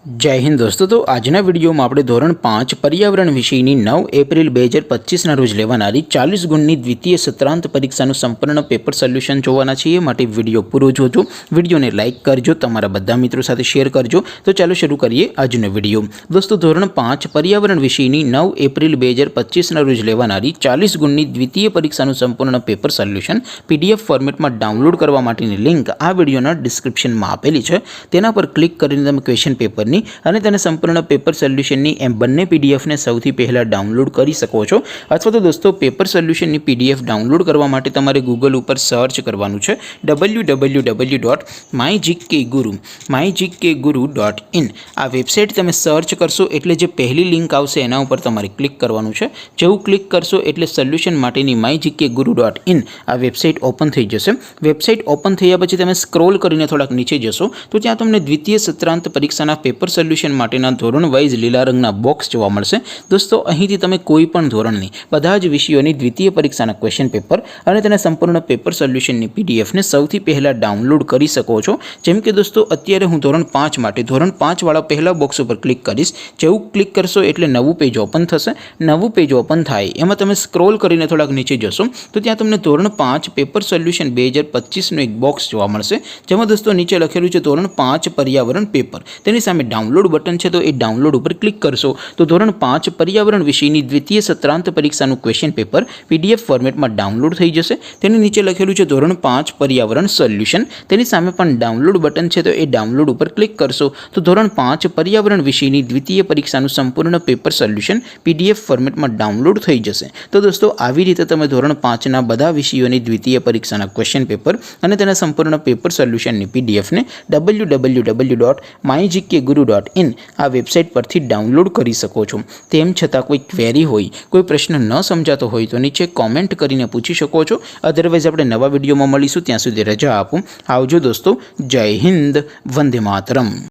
जय हिंद दोस्तों। तो आजना वीडियो में આપણે ધોરણ 5 पर्यावरण વિષયની 9 એપ્રિલ 2025 ના રોજ લેવાનારી 40 ગુણની દ્વિતીય સત્રાંત પરીક્ષાનું સંપૂર્ણ પેપર સોલ્યુશન જોવાના છીએ। માટે વિડિયો પૂરો જોજો, વિડિયોને લાઈક કરજો, તમારા બધા મિત્રો સાથે શેર કરજો। તો ચાલો શરૂ કરીએ આજનો વિડિયો। દોસ્તો ધોરણ 5 पर्यावरण વિષયની 9 એપ્રિલ 2025 ના રોજ લેવાનારી 40 ગુણની દ્વિતીય પરીક્ષાનું સંપૂર્ણ પેપર સોલ્યુશન પીડીએફ ફોર્મેટમાં ડાઉનલોડ કરવા માટેની લિંક આ વિડિયોના ડિસ્ક્રિપ્શનમાં આપેલી છે। તેના પર ક્લિક કરીને તમે ક્વેશ્ચન પેપરની અને તેને સંપૂર્ણ પેપર સોલ્યુશનની એમ બંને પીડીએફને સૌથી પહેલા ડાઉનલોડ કરી શકો છો। અથવા તો દોસ્તો પેપર સોલ્યુશનની પીડીએફ ડાઉનલોડ કરવા માટે તમારે ગૂગલ ઉપર સર્ચ કરવાનું છે www.mygkguru.in। આ વેબસાઇટ તમે સર્ચ કરશો એટલે જે પહેલી લિંક આવશે એના ઉપર તમારે ક્લિક કરવાનું છે। જેવું ક્લિક કરશો એટલે સોલ્યુશન માટેની mygkguru.in આ વેબસાઇટ ઓપન થઈ જશે। વેબસાઇટ ઓપન થયા પછી તમે સ્ક્રોલ કરીને થોડાક નીચે જશો તો ત્યાં તમને દ્વિતીય સત્રાંત પરીક્ષાના પેપર સોલ્યુશન માટેના ધોરણ વાઇઝ લીલા રંગના બોક્સ જોવા મળશે। દોસ્તો અહીંથી તમે કોઈ પણ ધોરણની બધા જ વિષયોની દ્વિતીય પરીક્ષાના ક્વેશ્ચન પેપર અને તેના સંપૂર્ણ પેપર સોલ્યુશનની પીડીએફને સૌથી પહેલા ડાઉનલોડ કરી શકો છો। જેમ કે દોસ્તો અત્યારે હું ધોરણ 5 માટે ધોરણ 5 વાળા પહેલા બોક્સ ઉપર ક્લિક કરીશ। જેવું ક્લિક કરશો એટલે નવું પેજ ઓપન થશે। નવું પેજ ઓપન થાય એમાં તમે સ્ક્રોલ કરીને થોડાક નીચે જશો તો ત્યાં તમને ધોરણ 5 પેપર સોલ્યુશન 2025નું એક બોક્સ જોવા મળશે। જેમાં દોસ્તો નીચે લખેલું છે ધોરણ 5 पर्यावरण पेपर। તેની સામે डाउनलोड बटन है तो ये डाउनलोड पर क्लिक करशो तो धोरण 5 पर्यावरण विषयની द्वितीय सत्रांत परीक्षाનું क्वेश्चन पेपर पीडीएफ फॉर्मेट में डाउनलोड થઈ જશે। તેની નીચે લખેલું છે ધોરણ 5 पर्यावरण सोल्यूशन। તેની સામે પણ डाउनलोड बटन है तो ये डाउनलोड पर क्लिक करशो तो धोरण 5 पर्यावरण विषयની द्वितीय परीक्षाનું संपूर्ण पेपर सोल्यूशन पीडीएफ फॉर्मेट में डाउनलोड થઈ જશે। तो दोस्तों આવી રીતે તમે ધોરણ 5 ના બધા વિષયોની દ્વિતીય પરીક્ષાના ક્વેશ્ચન પેપર અને તેના સંપૂર્ણ પેપર સોલ્યુશનની પીડીએફ ને www.mygkguru.in આ વેબસાઇટ પરથી ડાઉનલોડ કરી શકો છો। તેમ છતાં કોઈ ક્વેરી હોય, કોઈ પ્રશ્ન ન સમજાતો હોય તો નીચે કોમેન્ટ કરીને પૂછી શકો છો। અધરવાઇઝ આપણે નવા વિડીયોમાં મળીશું, ત્યાં સુધી રજા આપો। આવજો દોસ્તો। જય હિન્દ, વંદે માતરમ।